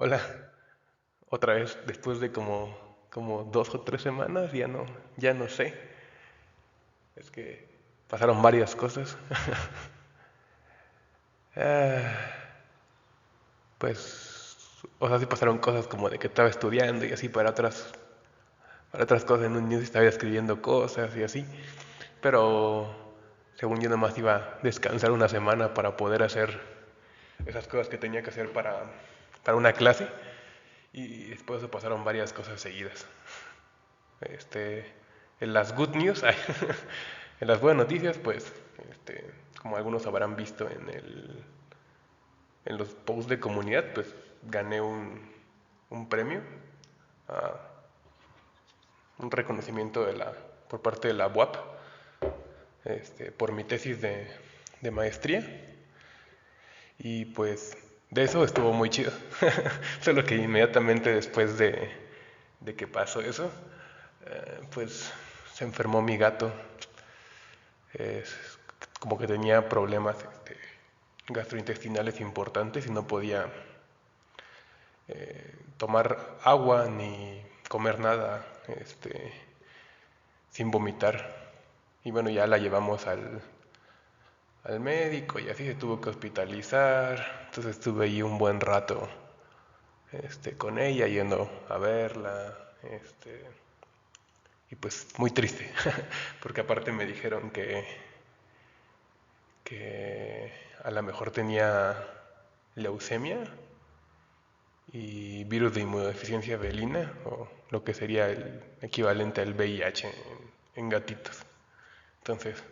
Hola, otra vez, después de como 2 o 3 semanas, ya no sé. Es que pasaron varias cosas. Ah, pues, o sea, sí pasaron cosas como de que estaba estudiando y así para otras cosas en un news estaba escribiendo cosas y así. Pero según yo nomás iba a descansar una semana para poder hacer esas cosas que tenía que hacer para una clase. Y después se pasaron varias cosas seguidas. Este, en las good news, en las buenas noticias, pues, como algunos habrán visto en los posts de comunidad, pues gané un premio, ah, un reconocimiento por parte de la UAP, por mi tesis de maestría. Y pues de eso estuvo muy chido. Solo que inmediatamente después de que pasó eso, pues se enfermó mi gato. Es como que tenía problemas gastrointestinales importantes y no podía tomar agua ni comer nada sin vomitar. Y bueno, ya la llevamos al médico y así se tuvo que hospitalizar. Entonces estuve ahí un buen rato con ella yendo a verla. Y pues muy triste, porque aparte me dijeron que a lo mejor tenía leucemia y virus de inmunodeficiencia felina, o lo que sería el equivalente al VIH en gatitos. Entonces,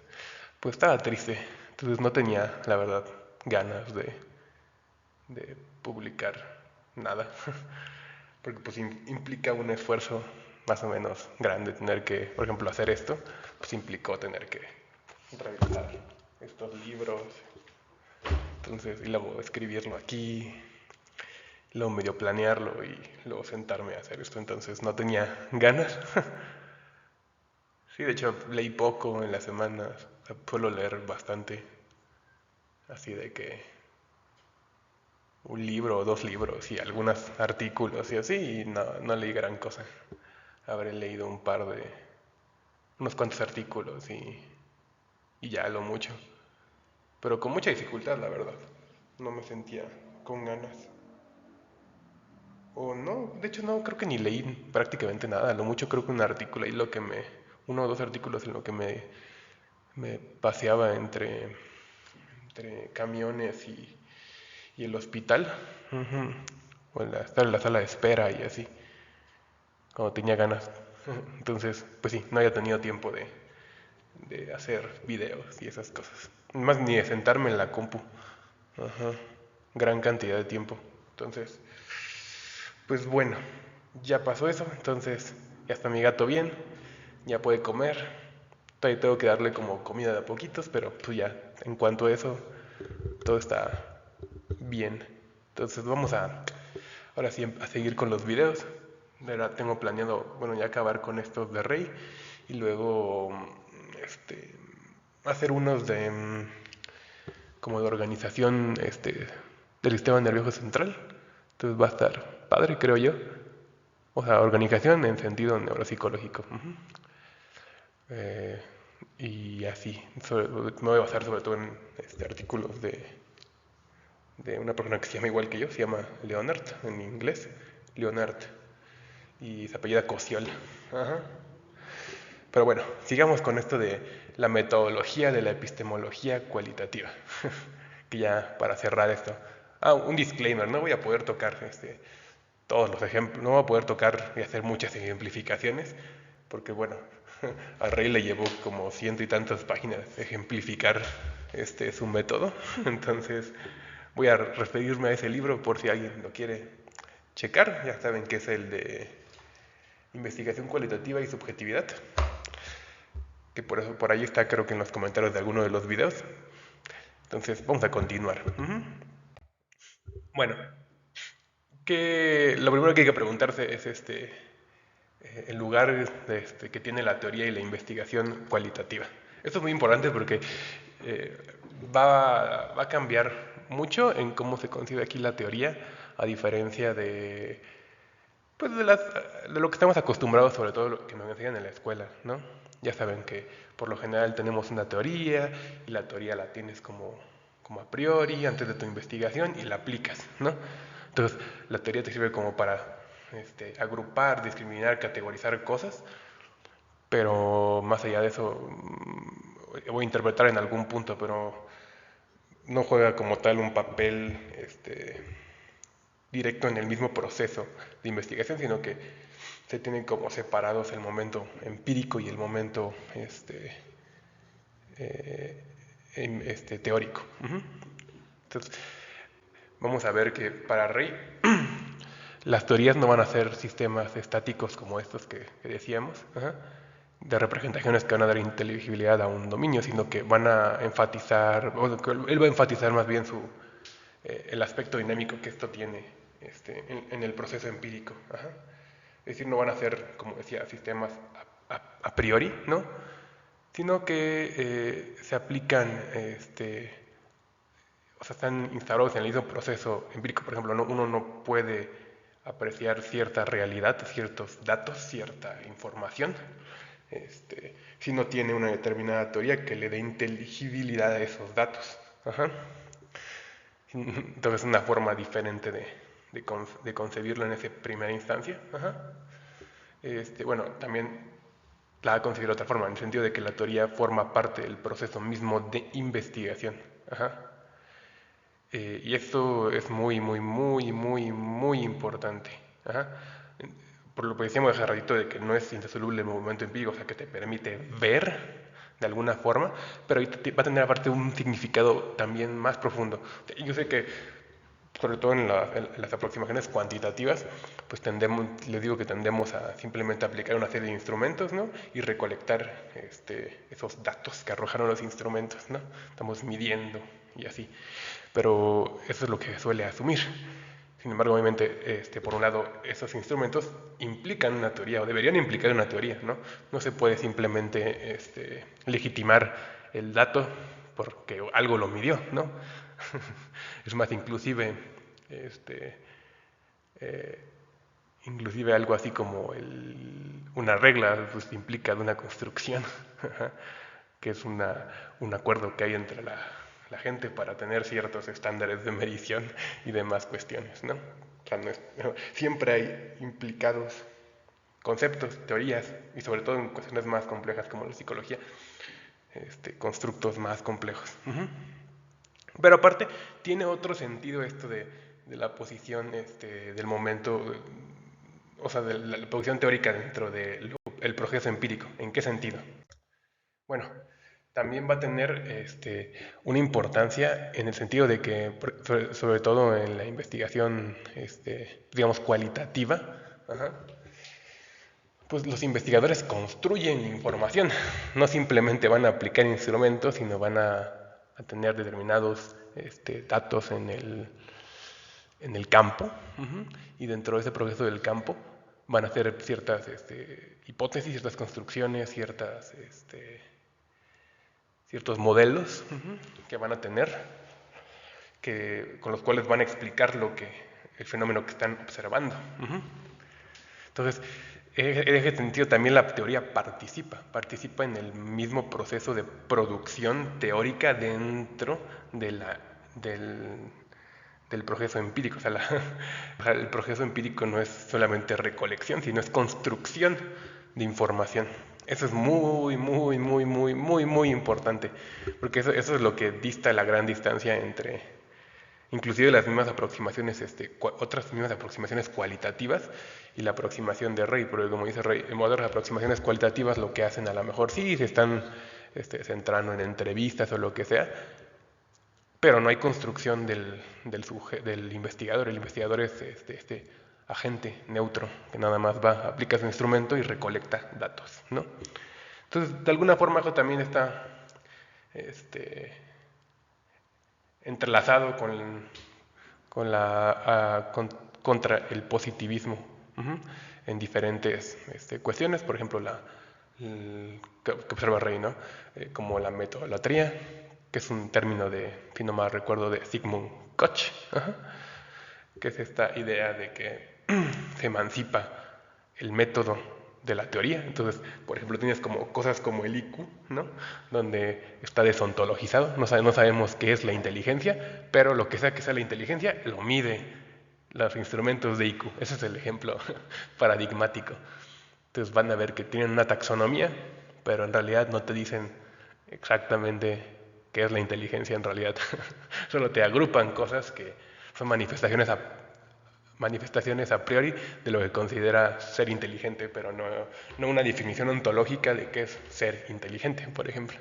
pues estaba triste. Entonces no tenía, la verdad, ganas de publicar nada. Porque pues implica un esfuerzo más o menos grande tener que, por ejemplo, hacer esto, pues implicó tener que revisar estos libros, entonces, y luego escribirlo aquí, luego medio planearlo y luego sentarme a hacer esto, entonces no tenía ganas. Sí, de hecho leí poco en las semanas, suelo leer bastante, así de que un libro o 2 libros y algunos artículos y así, y no leí gran cosa. Habré leído unos cuantos artículos y ya lo mucho, pero con mucha dificultad, la verdad. No me sentía con ganas. O no, de hecho no, creo que ni leí prácticamente nada. Lo mucho creo que un artículo y uno o dos artículos en lo que me paseaba entre camiones y el hospital. Ujú. O estar en la sala de espera y así, cuando tenía ganas. Entonces, pues sí, no había tenido tiempo de hacer videos y esas cosas. Más ni de sentarme en la compu. Ajá. Gran cantidad de tiempo. Entonces, pues bueno, ya pasó eso. Entonces, ya está mi gato bien. Ya puede comer. Todavía tengo que darle como comida de a poquitos, pero pues ya, en cuanto a eso, todo está bien. Entonces vamos ahora sí, a seguir con los videos. Ahora tengo planeado, bueno, ya acabar con estos de Rey y luego, hacer unos como de organización, del sistema nervioso central. Entonces va a estar padre, creo yo. O sea, organización en sentido neuropsicológico. Ujú. Eh, y así, me voy a basar sobre todo en artículos de una persona que se llama igual que yo, se llama Leonard en inglés, Leonard, y se apellida Cosiol. Ajá. Pero bueno, sigamos con esto de la metodología de la epistemología cualitativa. Que ya para cerrar esto. Un disclaimer, no voy a poder tocar todos los ejemplos, no voy a poder tocar y hacer muchas ejemplificaciones, porque bueno, al rey le llevó como ciento y tantas páginas ejemplificar su método. Entonces voy a referirme a ese libro por si alguien lo quiere checar. Ya saben que es el de investigación cualitativa y subjetividad, que por eso por ahí está, creo que en los comentarios de alguno de los videos. Entonces vamos a continuar. Ujú. Bueno, lo primero que hay que preguntarse es el lugar que tiene la teoría y la investigación cualitativa. Esto es muy importante porque eh, va a cambiar mucho en cómo se concibe aquí la teoría a diferencia de, pues de lo que estamos acostumbrados, sobre todo lo que nos enseñan en la escuela, ¿no? Ya saben que por lo general tenemos una teoría y la teoría la tienes como a priori antes de tu investigación y la aplicas, ¿no? Entonces la teoría te sirve como para agrupar, discriminar, categorizar cosas, pero más allá de eso voy a interpretar en algún punto, pero no juega como tal un papel directo en el mismo proceso de investigación, sino que se tienen como separados el momento empírico y el momento eh, teórico. Entonces, vamos a ver que para Rey las teorías no van a ser sistemas estáticos como estos que decíamos, de representaciones que van a dar inteligibilidad a un dominio, sino que van a enfatizar, o que él va a enfatizar más bien el aspecto dinámico que esto tiene en el proceso empírico. Es decir, no van a ser, como decía, sistemas a priori, ¿no? Sino que se aplican, o sea, están instaurados en el mismo proceso empírico. Por ejemplo, uno no puede apreciar cierta realidad, ciertos datos, cierta información, si no tiene una determinada teoría que le dé inteligibilidad a esos datos. Entonces, es una forma diferente de concebirlo en esa primera instancia. Bueno, también la concebir de otra forma, en el sentido de que la teoría forma parte del proceso mismo de investigación. Y esto es muy, muy, muy, muy, muy importante. Por lo que decíamos hace ratito de que no es indisoluble el movimiento empírico, o sea, que te permite ver de alguna forma, pero va a tener aparte un significado también más profundo. Yo sé que, sobre todo en las aproximaciones cuantitativas, pues les digo que tendemos a simplemente aplicar una serie de instrumentos, ¿no? Y recolectar esos datos que arrojaron los instrumentos, ¿no? Estamos midiendo y así. Pero eso es lo que suele asumir. Sin embargo, obviamente, por un lado, esos instrumentos implican una teoría, o deberían implicar una teoría, ¿no? No se puede simplemente legitimar el dato porque algo lo midió, ¿no? Es más, este, eh, inclusive algo así como una regla pues, implica de una construcción, que es un acuerdo que hay entre la gente para tener ciertos estándares de medición y demás cuestiones, ¿no? O sea, siempre hay implicados conceptos, teorías, y sobre todo en cuestiones más complejas como la psicología, constructos más complejos. Pero aparte, tiene otro sentido esto de la posición del momento, o sea, de la posición teórica dentro del proceso empírico. ¿En qué sentido? Bueno, también va a tener una importancia en el sentido de que, sobre todo en la investigación, digamos, cualitativa, pues los investigadores construyen información, no simplemente van a aplicar instrumentos, sino van a tener determinados datos en el campo, y dentro de ese proceso del campo van a hacer ciertas hipótesis, ciertas construcciones, ciertos modelos que van a tener, con los cuales van a explicar el fenómeno que están observando. Entonces, en ese sentido también la teoría participa en el mismo proceso de producción teórica dentro del proceso empírico. O sea, el proceso empírico no es solamente recolección, sino es construcción de información. Eso es muy, muy, muy, muy, muy, muy importante, porque eso es lo que dista la gran distancia entre, inclusive las mismas aproximaciones, otras mismas aproximaciones cualitativas y la aproximación de Rey, porque como dice Rey, en otras aproximaciones cualitativas lo que hacen a lo mejor sí se están centrando en entrevistas o lo que sea, pero no hay construcción del investigador. El investigador es este agente neutro que nada más va, aplica su instrumento y recolecta datos, ¿no? Entonces, de alguna forma eso también está este, entrelazado contra el positivismo, en diferentes cuestiones, por ejemplo, que observa Rey, ¿no? Como la metodolatría, que es un término si no mal recuerdo, de Sigmund Koch, que es esta idea de que se emancipa el método de la teoría. Entonces, por ejemplo, tienes como cosas como el IQ, ¿no? Donde está desontologizado, no sabemos qué es la inteligencia, pero lo que sea la inteligencia, lo mide los instrumentos de IQ. Ese es el ejemplo paradigmático. Entonces van a ver que tienen una taxonomía, pero en realidad no te dicen exactamente qué es la inteligencia en realidad. Solo te agrupan cosas que son manifestaciones a priori de lo que considera ser inteligente, pero no una definición ontológica de qué es ser inteligente, por ejemplo,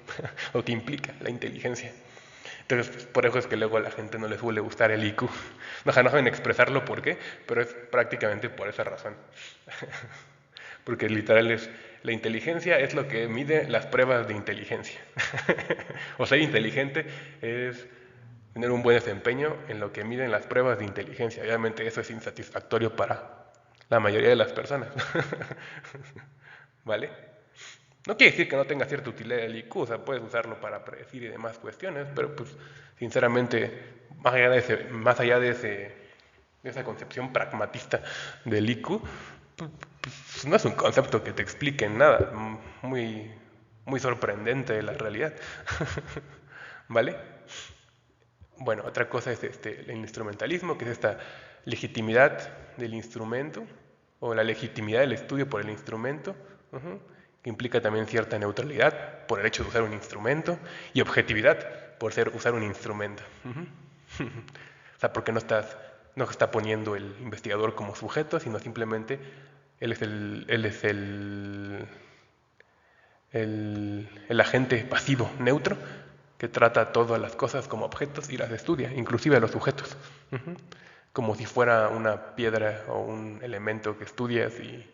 o qué implica la inteligencia. Entonces, por eso es que luego a la gente no les suele gustar el IQ. No saben expresarlo por qué, pero es prácticamente por esa razón. Porque literal la inteligencia es lo que mide las pruebas de inteligencia. O ser inteligente es tener un buen desempeño en lo que miden las pruebas de inteligencia. Obviamente eso es insatisfactorio para la mayoría de las personas. ¿Vale? No quiere decir que no tenga cierta utilidad el IQ, o sea, puedes usarlo para predecir y demás cuestiones, pero pues sinceramente, más allá de esa concepción pragmatista del IQ, pues no es un concepto que te explique nada, muy, muy sorprendente de la realidad. ¿Vale? Bueno, otra cosa es el instrumentalismo, que es esta legitimidad del instrumento, o la legitimidad del estudio por el instrumento, que implica también cierta neutralidad por el hecho de usar un instrumento, y objetividad por usar un instrumento. O sea, porque no se está poniendo el investigador como sujeto, sino simplemente él es el agente pasivo, neutro, que trata todas las cosas como objetos y las estudia, inclusive a los sujetos, como si fuera una piedra o un elemento que estudias y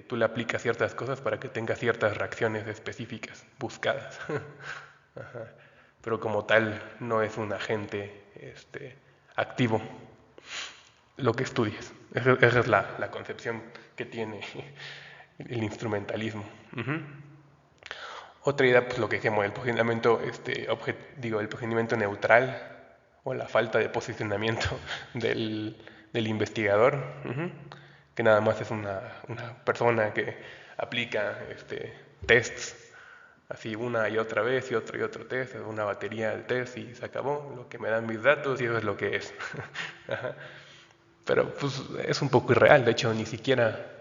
tú le aplicas ciertas cosas para que tenga ciertas reacciones específicas, buscadas. Ajá. Pero como tal no es un agente activo lo que estudies. Esa es la concepción que tiene el instrumentalismo. Otra idea, pues lo que decíamos, el procedimiento, el procedimiento neutral o la falta de posicionamiento del investigador, que nada más es una persona que aplica tests así una y otra vez y otro test, una batería de test y se acabó, lo que me dan mis datos y eso es lo que es. Pero pues es un poco irreal, de hecho ni siquiera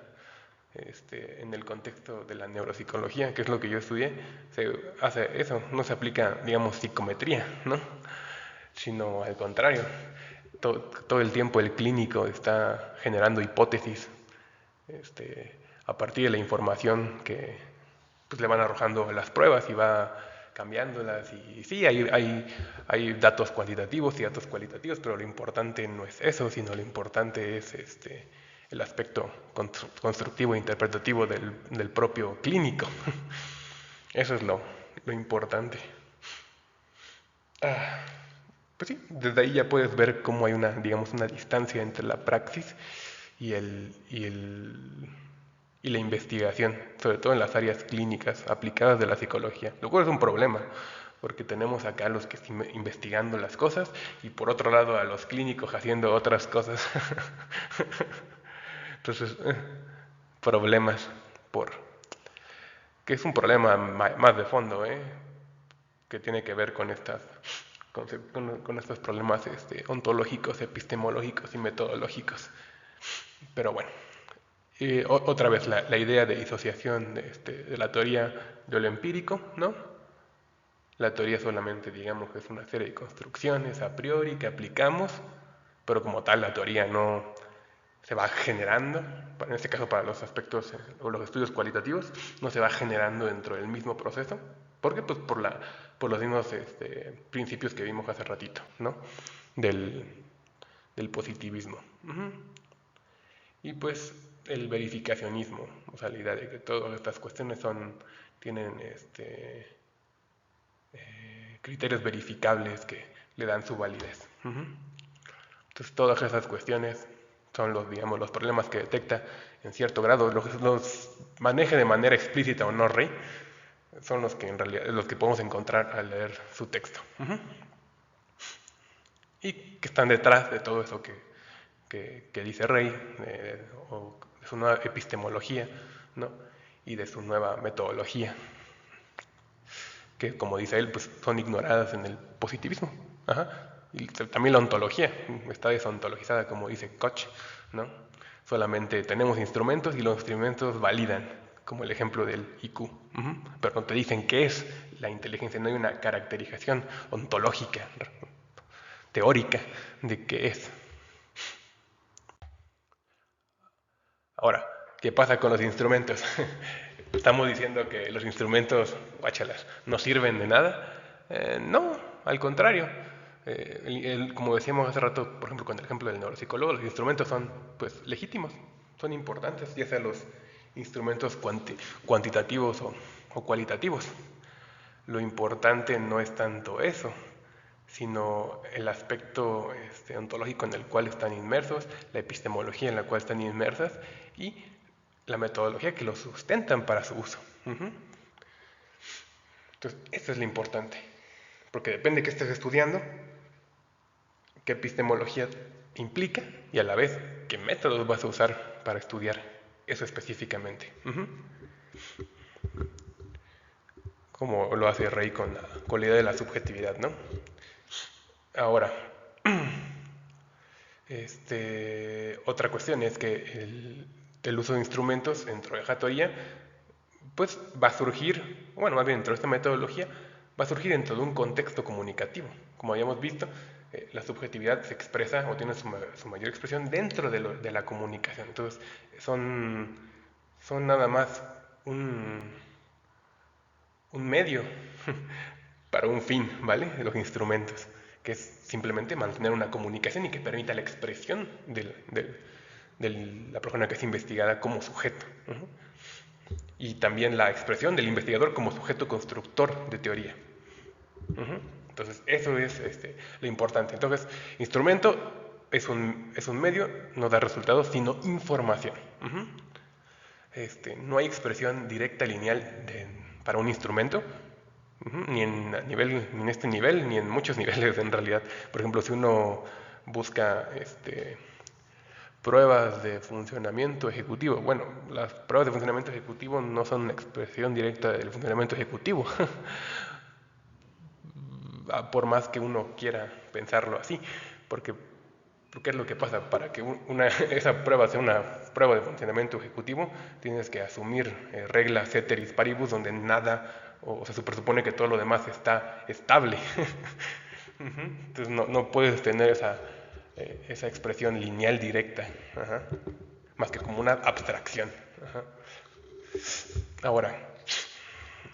en el contexto de la neuropsicología, que es lo que yo estudié, se hace eso, no se aplica, digamos, psicometría, ¿no? Sino al contrario, todo el tiempo el clínico está generando hipótesis a partir de la información que pues, le van arrojando las pruebas y va cambiándolas. Y sí, hay datos cuantitativos y datos cualitativos, pero lo importante no es eso, sino lo importante es el aspecto constructivo e interpretativo del propio clínico. Eso es lo importante. Pues sí, desde ahí ya puedes ver cómo hay digamos, una distancia entre la praxis y, y la investigación, sobre todo en las áreas clínicas aplicadas de la psicología, lo cual es un problema, porque tenemos acá a los que están investigando las cosas y por otro lado a los clínicos haciendo otras cosas. Entonces, problemas por... que es un problema más de fondo, que tiene que ver con con estos problemas ontológicos, epistemológicos y metodológicos. Pero bueno, otra vez la idea de disociación de la teoría de lo empírico, ¿no? La teoría solamente, digamos, es una serie de construcciones a priori que aplicamos, pero como tal la teoría no se va generando, en este caso para los aspectos o los estudios cualitativos, no se va generando dentro del mismo proceso. ¿Por qué? Pues por los mismos principios que vimos hace ratito, ¿no? Del positivismo. Y pues el verificacionismo, o sea, la idea de que todas estas cuestiones tienen criterios verificables que le dan su validez. Entonces todas esas cuestiones son digamos, los problemas que detecta en cierto grado, los maneje de manera explícita o no Rey, son los que en realidad los que podemos encontrar al leer su texto. y que están detrás de todo eso que dice Rey, o de su nueva epistemología, ¿no? Y de su nueva metodología, que como dice él, pues son ignoradas en el positivismo. Ajá. Y también la ontología está desontologizada, como dice Koch, ¿no? Solamente tenemos instrumentos y los instrumentos validan, como el ejemplo del IQ. Pero no te dicen qué es la inteligencia, no hay una caracterización ontológica, teórica, de qué es. Ahora, ¿qué pasa con los instrumentos? Estamos diciendo que los instrumentos, guáchalas, no sirven de nada. No, al contrario. Como decíamos hace rato, por ejemplo, con el ejemplo del neuropsicólogo, los instrumentos son pues legítimos, son importantes, ya sea los instrumentos cuantitativos o cualitativos. Lo importante no es tanto eso, sino el aspecto ontológico en el cual están inmersos, la epistemología en la cual están inmersas y la metodología que los sustentan para su uso. Entonces, eso es lo importante, porque depende de qué estés estudiando, qué epistemología implica y a la vez qué métodos vas a usar para estudiar eso específicamente. Como lo hace Rey con la idea de la subjetividad, ¿no? Ahora, otra cuestión es que el uso de instrumentos dentro de Hattoria pues va a surgir, bueno, más bien dentro de esta metodología, va a surgir dentro de un contexto comunicativo. Como habíamos visto, la subjetividad se expresa o tiene su mayor expresión dentro de la comunicación. Entonces, son nada más un, un medio para un fin, ¿vale? De los instrumentos, que es simplemente mantener una comunicación y que permita la expresión de la persona que es investigada como sujeto. Y también la expresión del investigador como sujeto constructor de teoría. Entonces, eso es lo importante. Entonces, instrumento es un medio, no da resultados, sino información. No hay expresión directa lineal para un instrumento, ni ni en este nivel, ni en muchos niveles en realidad. Por ejemplo, si uno busca pruebas de funcionamiento ejecutivo, bueno, las pruebas de funcionamiento ejecutivo no son una expresión directa del funcionamiento ejecutivo, por más que uno quiera pensarlo así, porque ¿qué es lo que pasa? Para que esa prueba sea una prueba de funcionamiento ejecutivo, tienes que asumir reglas ceteris paribus donde nada, o se presupone que todo lo demás está estable. Entonces no puedes tener esa expresión lineal directa, más que como una abstracción. Ahora,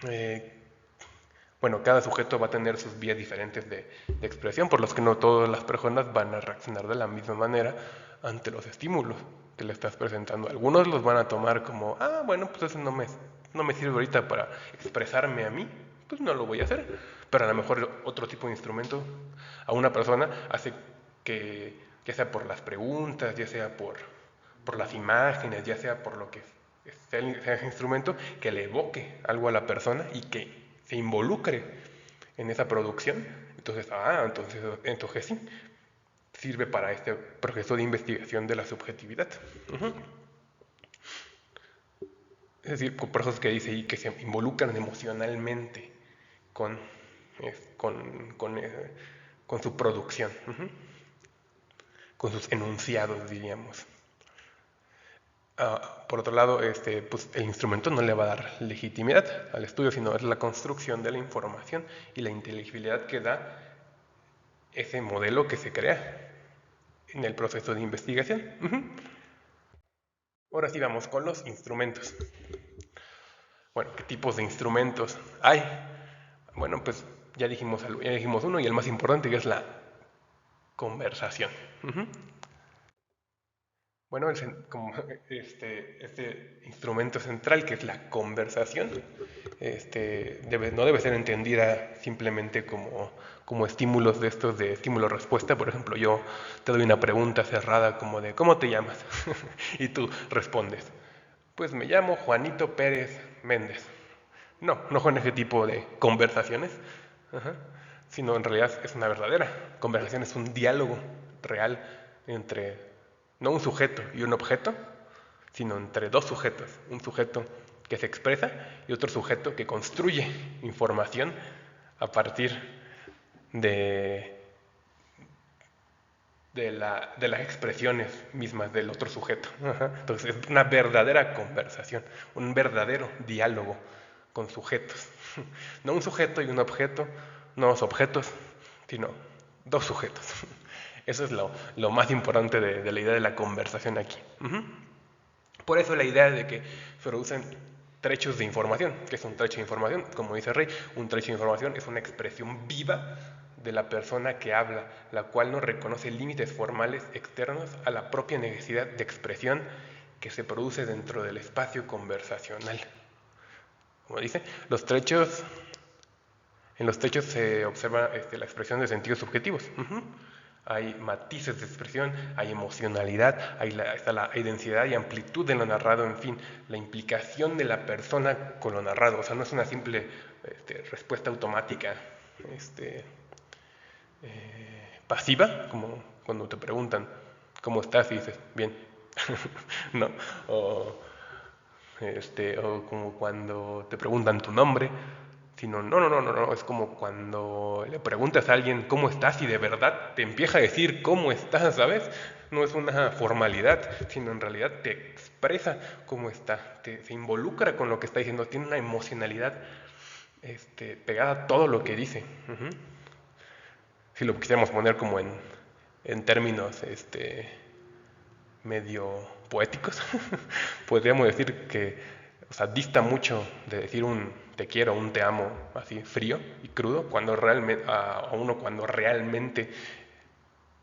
eh, bueno, cada sujeto va a tener sus vías diferentes de expresión, por los que no todas las personas van a reaccionar de la misma manera ante los estímulos que le estás presentando. Algunos los van a tomar como, bueno, pues eso no me sirve ahorita para expresarme a mí, pues no lo voy a hacer. Pero a lo mejor otro tipo de instrumento a una persona hace que, ya sea por las preguntas, ya sea por las imágenes, ya sea por lo que sea ese instrumento, que le evoque algo a la persona y que se involucre en esa producción. Entonces sí, sirve para este proceso de investigación de la subjetividad. Es decir, con procesos que dice ahí que se involucran emocionalmente con, con, con su producción, con sus enunciados, diríamos. Por otro lado, pues el instrumento no le va a dar legitimidad al estudio, sino es la construcción de la información y la inteligibilidad que da ese modelo que se crea en el proceso de investigación. Ahora sí vamos con los instrumentos. Bueno, ¿qué tipos de instrumentos hay? Bueno, pues ya dijimos uno y el más importante, que es la conversación. Bueno, como este instrumento central que es la conversación, no debe ser entendida simplemente como estímulos de estos de estímulo-respuesta. Por ejemplo, yo te doy una pregunta cerrada como de ¿cómo te llamas? Y tú respondes, pues me llamo Juanito Pérez Méndez. No con ese tipo de conversaciones, sino en realidad es una verdadera conversación, es un diálogo real entre no un sujeto y un objeto, sino entre dos sujetos, un sujeto que se expresa y otro sujeto que construye información a partir de, de las expresiones mismas del otro sujeto. Entonces es una verdadera conversación, un verdadero diálogo con sujetos. No un sujeto y un objeto, no dos objetos, sino dos sujetos. Eso es lo más importante de la idea de la conversación aquí. Por eso la idea de que se producen trechos de información. ¿Qué es un trecho de información? Como dice Rey, un trecho de información es una expresión viva de la persona que habla, la cual no reconoce límites formales externos a la propia necesidad de expresión que se produce dentro del espacio conversacional. Como dice, en los trechos se observa la expresión de sentidos subjetivos. Hay matices de expresión, hay emocionalidad, hay densidad y amplitud de lo narrado, en fin, la implicación de la persona con lo narrado. O sea, no es una simple respuesta automática pasiva, como cuando te preguntan cómo estás y dices, bien, ¿no? O como cuando te preguntan tu nombre, sino no, es como cuando le preguntas a alguien cómo estás y de verdad te empieza a decir cómo estás, ¿sabes? No es una formalidad, sino en realidad te expresa cómo está, se involucra con lo que está diciendo, tiene una emocionalidad pegada a todo lo que dice. Si lo quisiéramos poner como en términos medio poéticos, podríamos decir que, o sea, dista mucho de decir un te quiero, un te amo, así frío y crudo, cuando realmente, a uno cuando realmente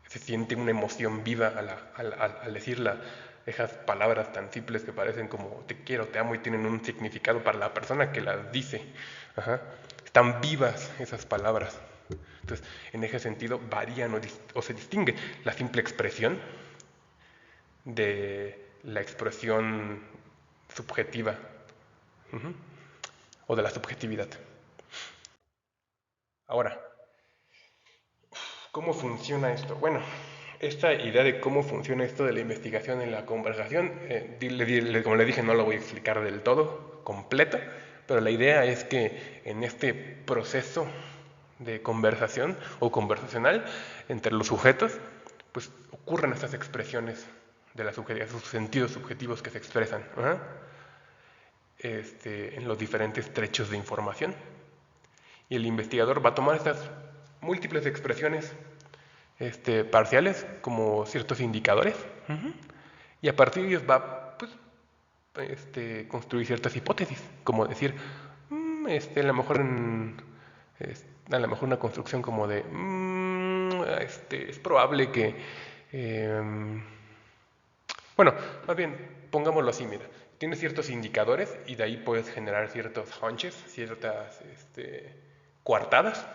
se siente una emoción viva al decir esas palabras tan simples que parecen como te quiero, te amo y tienen un significado para la persona que las dice. Están vivas esas palabras. Entonces, en ese sentido, varían o se distingue la simple expresión de la expresión subjetiva o de la subjetividad. Ahora, ¿cómo funciona esto? Bueno, esta idea de cómo funciona esto de la investigación en la conversación, como le dije, no lo voy a explicar del todo, completo, pero la idea es que en este proceso de conversación o conversacional entre los sujetos, pues ocurren estas expresiones de la subjetividad, esos sentidos subjetivos que se expresan en los diferentes trechos de información. Y el investigador va a tomar estas múltiples expresiones parciales como ciertos indicadores y a partir de ellos va pues, construir ciertas hipótesis, como decir, a lo mejor una construcción como de, es probable que, bueno, más bien, pongámoslo así, mira, tienes ciertos indicadores y de ahí puedes generar ciertos hunches, ciertas coartadas,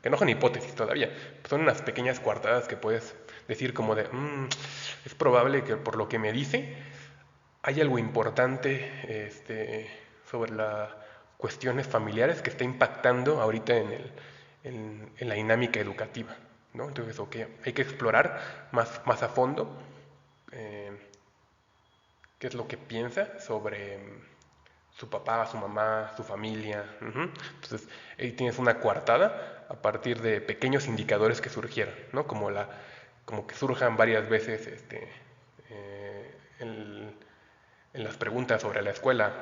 que no son hipótesis todavía, son unas pequeñas coartadas que puedes decir como de, es probable que por lo que me dice hay algo importante sobre las cuestiones familiares que está impactando ahorita en la dinámica educativa, ¿no? Entonces, hay que explorar más a fondo qué es lo que piensa sobre su papá, su mamá, su familia. Entonces, ahí tienes una coartada a partir de pequeños indicadores que surgieron, ¿no? Como que surjan varias veces en las preguntas sobre la escuela,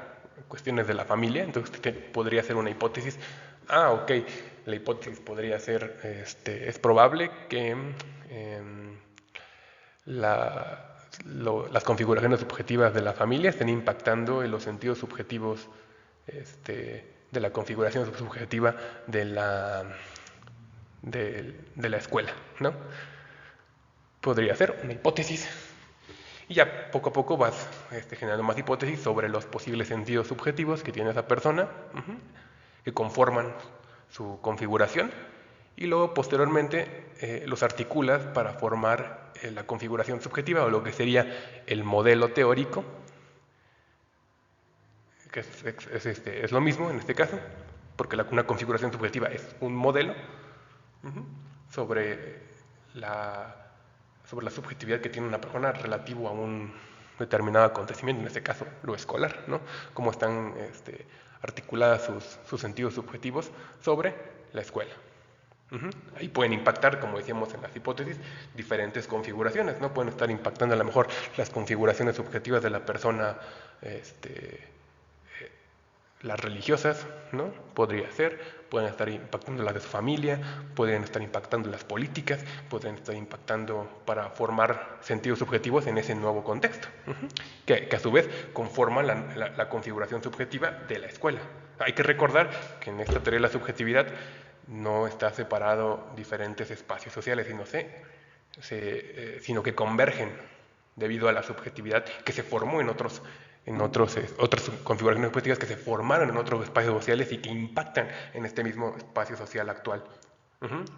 cuestiones de la familia. Entonces, podría ser una hipótesis. Ok, la hipótesis podría ser, es probable que las configuraciones subjetivas de la familia estén impactando en los sentidos subjetivos de la configuración subjetiva de la escuela, ¿no? Podría ser una hipótesis. Y ya poco a poco vas generando más hipótesis sobre los posibles sentidos subjetivos que tiene esa persona, que conforman su configuración, y luego posteriormente los articulas para formar la configuración subjetiva o lo que sería el modelo teórico, que es lo mismo en este caso, porque una configuración subjetiva es un modelo, Ujú. sobre la, sobre la subjetividad que tiene una persona relativo a un determinado acontecimiento, en este caso lo escolar, ¿no? Cómo están articuladas sus sentidos subjetivos sobre la escuela. Ujú. Ahí pueden impactar, como decíamos en las hipótesis, diferentes configuraciones, ¿no? Pueden estar impactando a lo mejor las configuraciones subjetivas de la persona, este, las religiosas, ¿no? Podría ser, pueden estar impactando las de su familia, pueden estar impactando las políticas, pueden estar impactando para formar sentidos subjetivos en ese nuevo contexto, que a su vez conforman la configuración subjetiva de la escuela. Hay que recordar que en esta teoría de la subjetividad no está separado diferentes espacios sociales, sino que convergen debido a la subjetividad que se formó otras configuraciones subjetivas que se formaron en otros espacios sociales y que impactan en este mismo espacio social actual.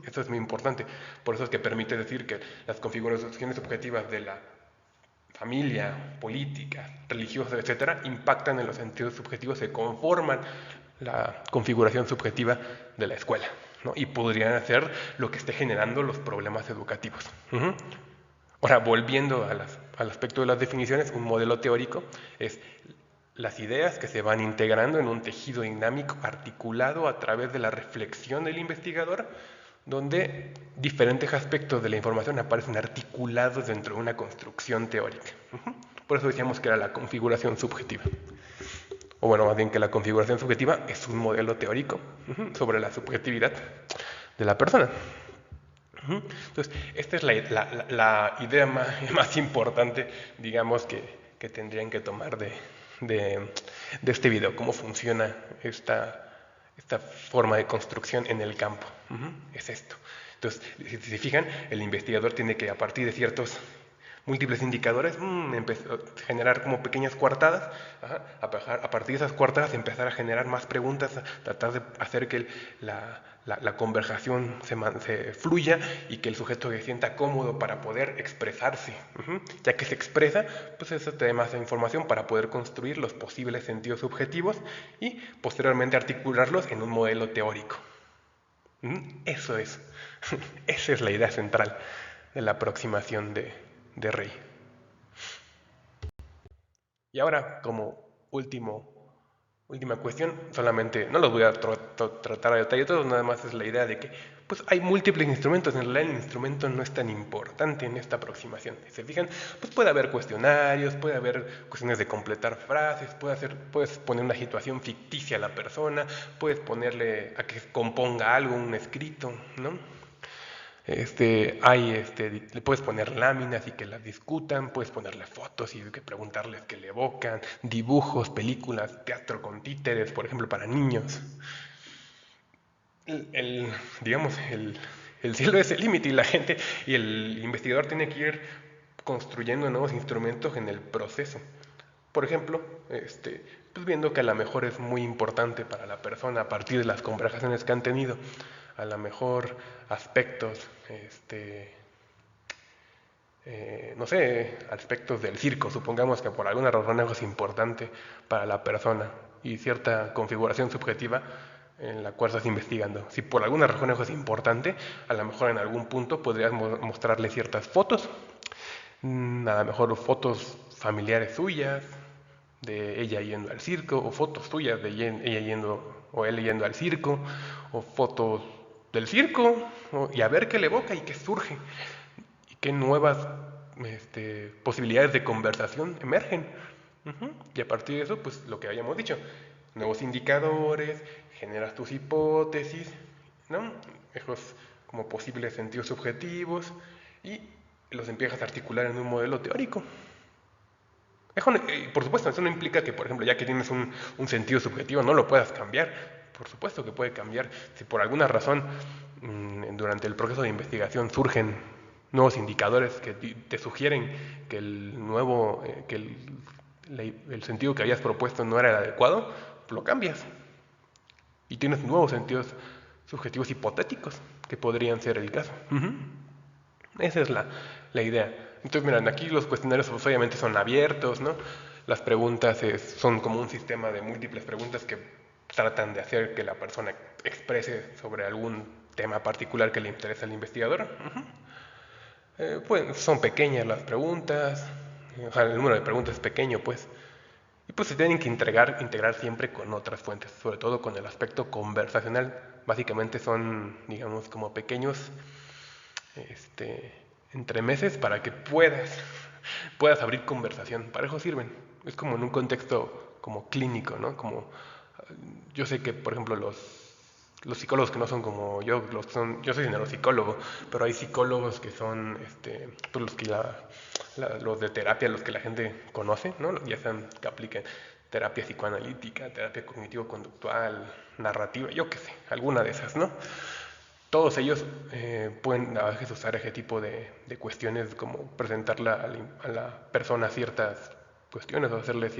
Eso es muy importante. Por eso es que permite decir que las configuraciones subjetivas de la familia, política, religiosa, etcétera, impactan en los sentidos subjetivos, se conforman la configuración subjetiva de la escuela, ¿no? Y podrían hacer lo que esté generando los problemas educativos. Ahora, volviendo al aspecto de las definiciones, un modelo teórico es las ideas que se van integrando en un tejido dinámico articulado a través de la reflexión del investigador, donde diferentes aspectos de la información aparecen articulados dentro de una construcción teórica. Por eso decíamos que era la configuración subjetiva. O bueno, más bien que la configuración subjetiva es un modelo teórico sobre la subjetividad de la persona. Entonces, esta es la idea más importante, digamos, que tendrían que tomar de este video, cómo funciona esta forma de construcción en el campo. Es esto. Entonces, si se fijan, el investigador tiene que, a partir de ciertos múltiples indicadores, generar como pequeñas coartadas, a partir de esas coartadas empezar a generar más preguntas, tratar de hacer que la conversación se fluya y que el sujeto se sienta cómodo para poder expresarse. Ya que se expresa, pues eso te da más información para poder construir los posibles sentidos subjetivos y posteriormente articularlos en un modelo teórico. Eso es, esa es la idea central de la aproximación de Rey. Y ahora, como última cuestión, solamente no los voy a tratar a detalle todos, nada más es la idea de que pues hay múltiples instrumentos, en realidad el instrumento no es tan importante en esta aproximación. Si se fijan, pues puede haber cuestionarios, puede haber cuestiones de completar frases, puedes poner una situación ficticia a la persona, puedes ponerle a que componga algo, un escrito, ¿no? Le puedes poner láminas y que las discutan, puedes ponerle fotos y que preguntarles qué le evocan, dibujos, películas, teatro con títeres, por ejemplo, para niños. Digamos, el cielo es el límite y la gente y el investigador tiene que ir construyendo nuevos instrumentos en el proceso. Por ejemplo, pues viendo que a lo mejor es muy importante para la persona a partir de las conversaciones que han tenido, a lo mejor aspectos, no sé, aspectos del circo, supongamos que por alguna razón algo es importante para la persona y cierta configuración subjetiva en la cual estás investigando. Si por alguna razón algo es importante, a lo mejor en algún punto podrías mostrarle ciertas fotos, a lo mejor fotos familiares suyas, de ella yendo al circo, o fotos tuyas de ella yendo, o él yendo al circo, o fotos del circo, y a ver qué le evoca y qué surge, y qué nuevas posibilidades de conversación emergen. Y a partir de eso, pues lo que habíamos dicho, nuevos indicadores, generas tus hipótesis, ¿no? Esos como posibles sentidos subjetivos, y los empiezas a articular en un modelo teórico. Por supuesto, eso no implica que, por ejemplo, ya que tienes un sentido subjetivo, no lo puedas cambiar. Por supuesto que puede cambiar. Si por alguna razón durante el proceso de investigación surgen nuevos indicadores que te sugieren que el sentido que habías propuesto no era el adecuado, lo cambias. Y tienes nuevos sentidos subjetivos hipotéticos que podrían ser el caso. Esa es la idea. Entonces, miren, aquí los cuestionarios pues, obviamente son abiertos, ¿no? Las preguntas son como un sistema de múltiples preguntas que tratan de hacer que la persona exprese sobre algún tema particular que le interesa al investigador. Pues son pequeñas las preguntas, o sea, el número de preguntas es pequeño, pues. Y pues se tienen que integrar siempre con otras fuentes, sobre todo con el aspecto conversacional. Básicamente son, digamos, como pequeños este, entremeses para que puedas abrir conversación. Para eso sirven. Es como en un contexto como clínico, ¿no? Como yo sé que, por ejemplo, los psicólogos que no son como yo, yo soy neuropsicólogo, pero hay psicólogos que son pues los que los de terapia, los que la gente conoce, ¿no? Ya sean que apliquen terapia psicoanalítica, terapia cognitivo-conductual, narrativa, yo qué sé, alguna de esas, ¿no? Todos ellos pueden a veces usar ese tipo de cuestiones como presentarle a la persona ciertas cuestiones o hacerle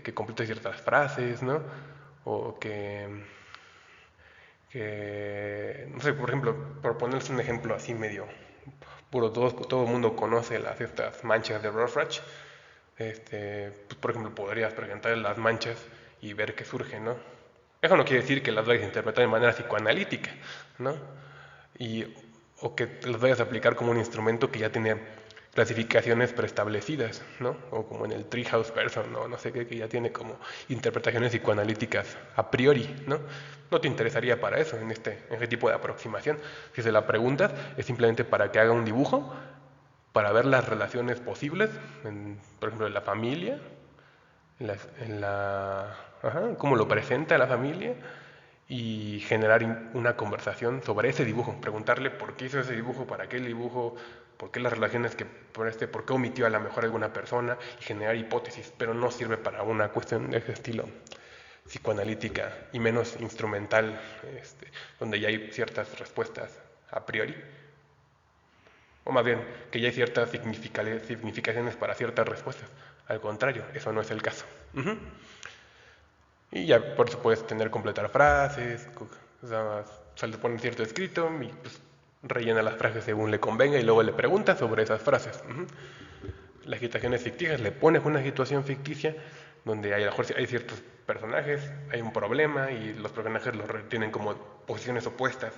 que complete ciertas frases, ¿no? O no sé, por ejemplo, por ponerles un ejemplo así medio puro, todo el mundo conoce estas manchas de Rothschild. Pues, por ejemplo, podrías presentar las manchas y ver qué surge, ¿no? Eso no quiere decir que las vayas a interpretar de manera psicoanalítica, ¿no? Y, o que las vayas a aplicar como un instrumento que ya tiene clasificaciones preestablecidas, ¿no? O como en el Treehouse Person, ¿no? No sé qué, que ya tiene como interpretaciones psicoanalíticas a priori, ¿no? No te interesaría para eso, en este tipo de aproximación. Si se la preguntas, es simplemente para que haga un dibujo, para ver las relaciones posibles, por ejemplo, en la familia, cómo lo presenta a la familia y generar una conversación sobre ese dibujo, preguntarle por qué hizo ese dibujo, para qué el dibujo, por qué las relaciones por qué omitió a lo mejor alguna persona y generar hipótesis, pero no sirve para una cuestión de ese estilo psicoanalítica y menos instrumental, donde ya hay ciertas respuestas a priori, o más bien que ya hay ciertas significaciones para ciertas respuestas. Al contrario, eso no es el caso. Y ya por eso puedes completar frases, o sea, le pones cierto escrito y pues rellena las frases según le convenga y luego le preguntas sobre esas frases. Las situaciones ficticias, le pones una situación ficticia donde a lo mejor hay ciertos personajes, hay un problema y los personajes tienen como posiciones opuestas.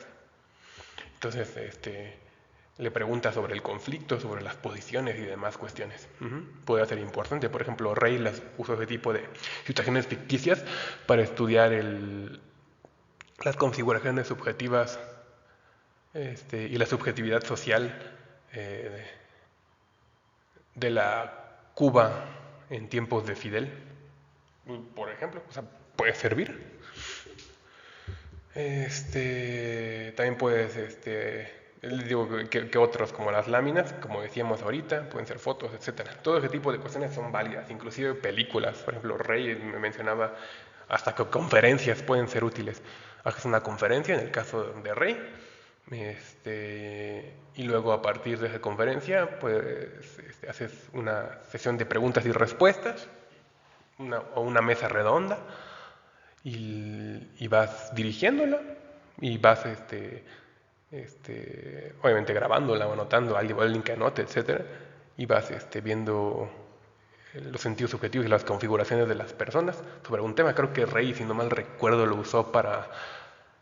Entonces, le pregunta sobre el conflicto, sobre las posiciones y demás cuestiones. Puede ser importante. Por ejemplo, Rey usó ese tipo de situaciones ficticias para estudiar las configuraciones subjetivas y la subjetividad social eh, de la Cuba en tiempos de Fidel. Por ejemplo, o sea, puede servir. También puedes, les digo que otros como las láminas, como decíamos ahorita, pueden ser fotos, etcétera. Todo ese tipo de cuestiones son válidas, inclusive películas. Por ejemplo, Rey me mencionaba hasta que conferencias pueden ser útiles. Haces una conferencia, en el caso de Rey, y luego a partir de esa conferencia, pues haces una sesión de preguntas y respuestas, o una mesa redonda, y vas dirigiéndola y vas obviamente grabándola o anotando alguien que anote, etcétera, y vas viendo los sentidos subjetivos y las configuraciones de las personas sobre un tema. Creo que Rey, si no mal recuerdo, lo usó para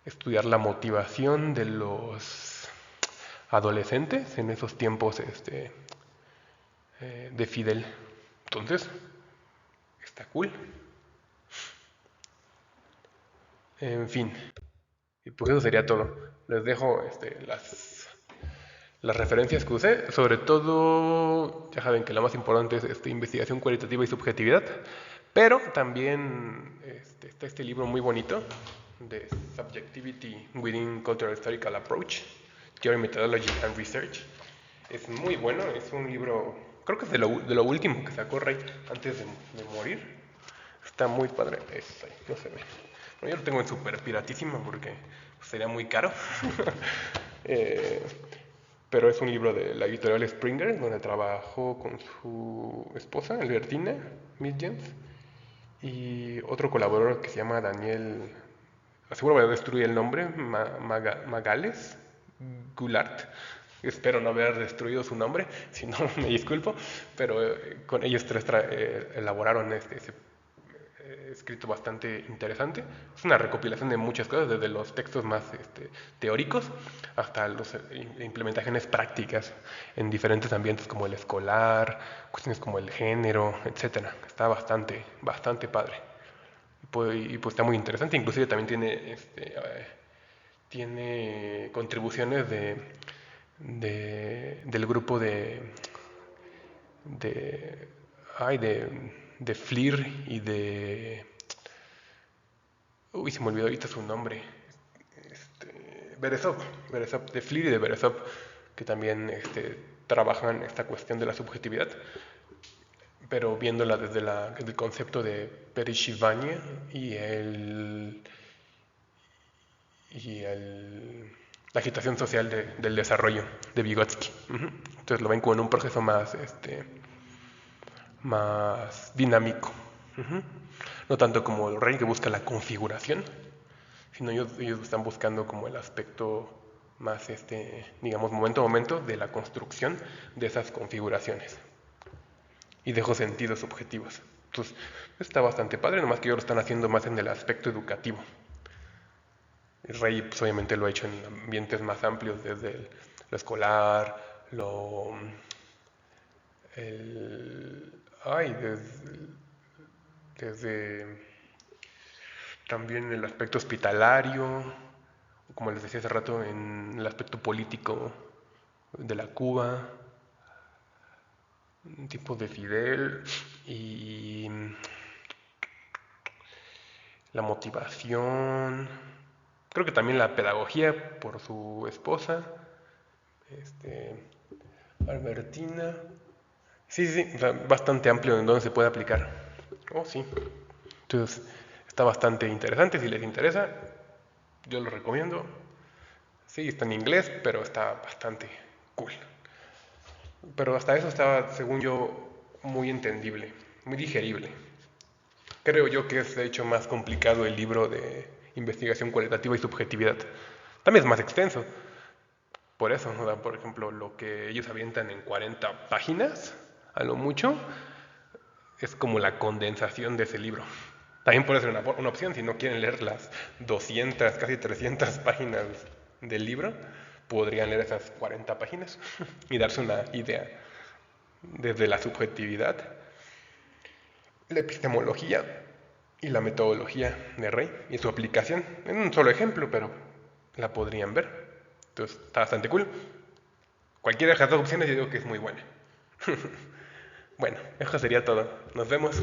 estudiar la motivación de los adolescentes en esos tiempos de Fidel. Entonces, está cool. En fin, y pues eso sería todo. Les dejo las referencias que usé. Sobre todo, ya saben que la más importante es investigación cualitativa y subjetividad. Pero también está este libro muy bonito de Subjectivity Within Cultural Historical Approach, Theory, Methodology and Research. Es muy bueno, es un libro, creo que es de lo último que sacó Rey antes de morir. Está muy padre. No se ve. Bueno, yo lo tengo en super piratísima porque sería muy caro. Eh, pero es un libro de la editorial Springer, donde trabajó con su esposa, Albertina Midgens, y otro colaborador que se llama Daniel, seguro voy a destruir el nombre, Magales Goulart. Espero no haber destruido su nombre, si no me disculpo, pero con ellos tres elaboraron escrito bastante interesante. Es una recopilación de muchas cosas, desde los textos más teóricos hasta las implementaciones prácticas en diferentes ambientes como el escolar, cuestiones como el género, etcétera. Está bastante padre. Y pues está muy interesante. Inclusive también tiene contribuciones del grupo de, ay, de Flir y uy, se me olvidó ahorita su nombre, Berezov, de Flir y de Berezov, que también trabajan esta cuestión de la subjetividad, pero viéndola desde el concepto de Perishivanye y y la agitación social del desarrollo de Vygotsky. Entonces lo ven como en un proceso más dinámico. No tanto como el rey que busca la configuración, sino ellos están buscando como el aspecto más, digamos, momento a momento de la construcción de esas configuraciones y de esos sentidos objetivos. Entonces, está bastante padre, nomás que ellos lo están haciendo más en el aspecto educativo. El rey, pues, obviamente lo ha hecho en ambientes más amplios, desde lo escolar, el, ay, desde también el aspecto hospitalario, como les decía hace rato, en el aspecto político de la Cuba, tipo de Fidel y la motivación, creo que también la pedagogía por su esposa, este, Albertina. Sí, sí, o sea, bastante amplio en donde se puede aplicar. Oh, sí. Entonces, está bastante interesante. Si les interesa, yo lo recomiendo. Sí, está en inglés, pero está bastante cool. Pero hasta eso estaba, según yo, muy entendible, muy digerible. Creo yo que es de hecho más complicado el libro de investigación cualitativa y subjetividad. También es más extenso. Por eso, ¿no? Por ejemplo, lo que ellos avientan en 40 páginas, a lo mucho, es como la condensación de ese libro. También puede ser una opción si no quieren leer las 200, casi 300 páginas del libro, podrían leer esas 40 páginas y darse una idea desde la subjetividad, la epistemología y la metodología de Rey y su aplicación en un solo ejemplo, pero la podrían ver. Entonces está bastante cool. Cualquiera de las dos opciones yo digo que es muy buena. Bueno, eso sería todo. Nos vemos.